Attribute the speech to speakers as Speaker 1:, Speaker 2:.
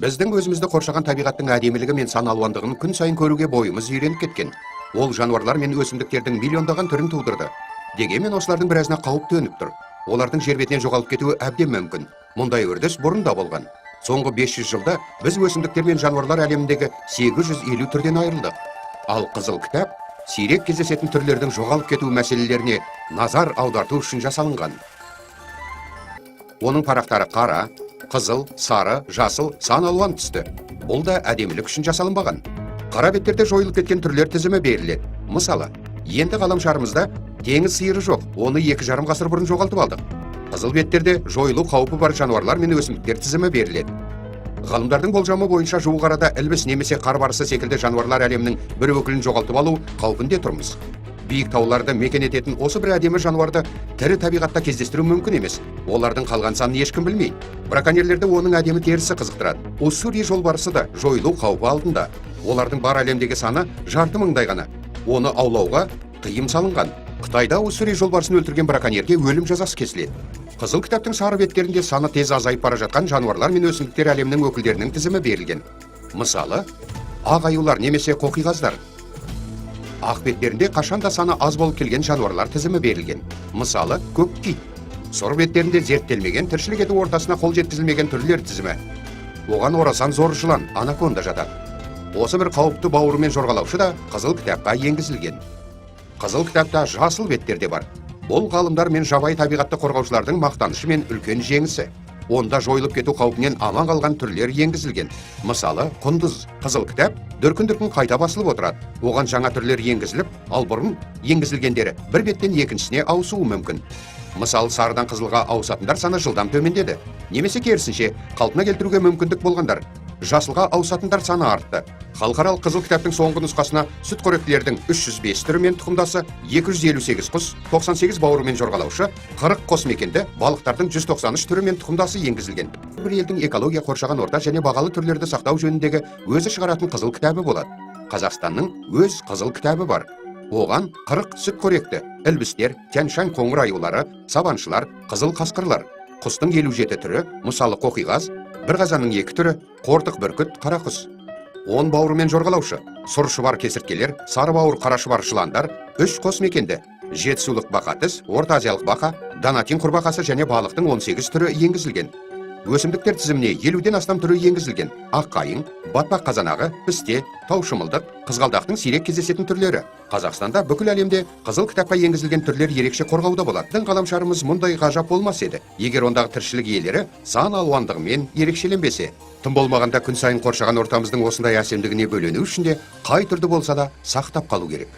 Speaker 1: Біздің өзімізді қоршаған табиғаттың әдемілігі мен сан алуандығын күн сайын көруге бойымыз үйреніп кеткен. Ол жануарлар мен өсімдіктердің миллиондаған түрін тудырды. Дегенмен осылардың біразына қауіп төніп тұр. Олардың жер бетінен жоғалып кетуі әбден мүмкін. Мұндай үрдіс бұрын да болған. Соңғы 500 жылда біз өсімдіктер мен жануарлар әлеміндегі 850 түрден айырылдық. Ал қызыл кітап сирек кездесетін түрлердің жоғалып кету мәселелеріне назар аударту үшін жасалынған. Оның парақтары қара, қызыл, сары, жасыл, сан алуан түсті. Бұл да әдемілік үшін жасалынбаған. Қара беттерде жойылып кеткен түрлер тізімі беріледі. Мысалы, енді ғаламшарымызда теңіз сиыры жоқ, оны 2,5 ғасыр бұрын жоғалтып алдық. Қызыл беттерде жойылу қаупі бар жануарлар мен өсімдіктер тізімі беріледі. Ғалымдардың болжамы бойынша жуық арада ілбіс немесе қар барысы секілді жануарлар әлемінің бір өкілін жоғалтып алу қаупінде тұрмыз. Биік тауларды мекен ететін осы бір әдемі жануарды тірі табиғатта кездестіру мүмкін емес. Олардың қалған санын ешкім білмейді. Браконьерлерді оның әдемі терісі қызықтырады. Уссури жолбарысы да жойылу қаупі алдында. Олардың бар әлемдегі саны 6 мыңдай ғана. Оны аулауға тыйым салынған. Қытайда уссури жолбарысын өлтірген браконьерге өлім жазасы кесіледі. Қызыл кітаптың сары беттерінде саны тез азайып бара жатқан жануарлар мен өсімдіктер әлемінің өкілдерінің тізімі берілген. Мысалы, ақ аюлар немесе қоқиғаздар. Ақ беттерінде қашанда саны аз болып келген жануарлар тізімі берілген. Мысалы, көк кит. Сұр беттерінде зерттелмеген, тіршілік ету ортасына қол жеткізілмеген түрлер тізімі. Оған орасан зор жылан, анаконда жатады. Осы бір қауіпті бауырымен жорғалаушы да қызыл кітапқа енгізілген. Қызыл кітапта жасыл беттерде бар. Бұл ғалымдар мен жабайы табиғатты қорғаушылардың мақтанышы мен үлкен жеңісі. Онда жойылып кету қаупінен аман қалған түрлер енгізілген. Мысалы, құндыз. Қызыл кітап дүркін-дүркін қайта басылып отырады. Оған жаңа түрлер енгізіліп, ал бұрын енгізілгендері бір беттен екіншісіне ауысуы мүмкін. Мысалы, сарыдан қызылға ауысатындар саны жылдам төмендеді. Немесе керісінше, қалпына келтіруге мүмкіндік болғандар жасылға ауысатындар саны артты. Халықаралық қызыл кітаптың соңғы нұсқасына сүтқоректілердің 305 түрі мен тұқымдасы, 258 құс, 98 бауырымен жорғалаушы, 40 қосмекенді, балықтардың 193 түрі мен тұқымдасы енгізілген. Бір елдің экология қоршаған орта және бағалы түрлерді сақтау жөніндегі өзі шығаратын қызыл кітабы болады. Қазақстанның өз қызыл кітабы бар. Оған 40 сүтқоректі, ілбістер, тянь-шань қоңыр аюлары, сабаншылар, қызыл қасқырлар, құстың 57 түрі, мысалы қоқиғаз, бір қазанның 2 түрі, қортық бүркіт, қарақұс, 10 бауырымен жорғалаушы, сұр шұбар кесірткелер, сары бауыр қара шұбар шыландар, 3 қосмекенді, жетісулық бақатіс, орта азиялық бақа, донатин құрбақасы және балықтың 18 түрі енгізілген. Өсімдіктер тізіміне 50-ден астам түрі енгізілген. Аққайың, батпақ қазанағы, пісте, таушымылдық, қызғалдақтың сирек кездесетін түрлері. Қазақстанда бүкіл әлемде қызыл кітапқа енгізілген түрлер ерекше қорғауда болады. Біздің ғаламшарымыз мұндай ғажап болмас еді, егер ондағы тіршілік иелері сан алуандығымен ерекшеленбесе. Тым болмағанда күн сайын қоршаған ортамыздың осындай әсемдігіне бөлену үшін де қай түрді болса да сақтап қалу керек.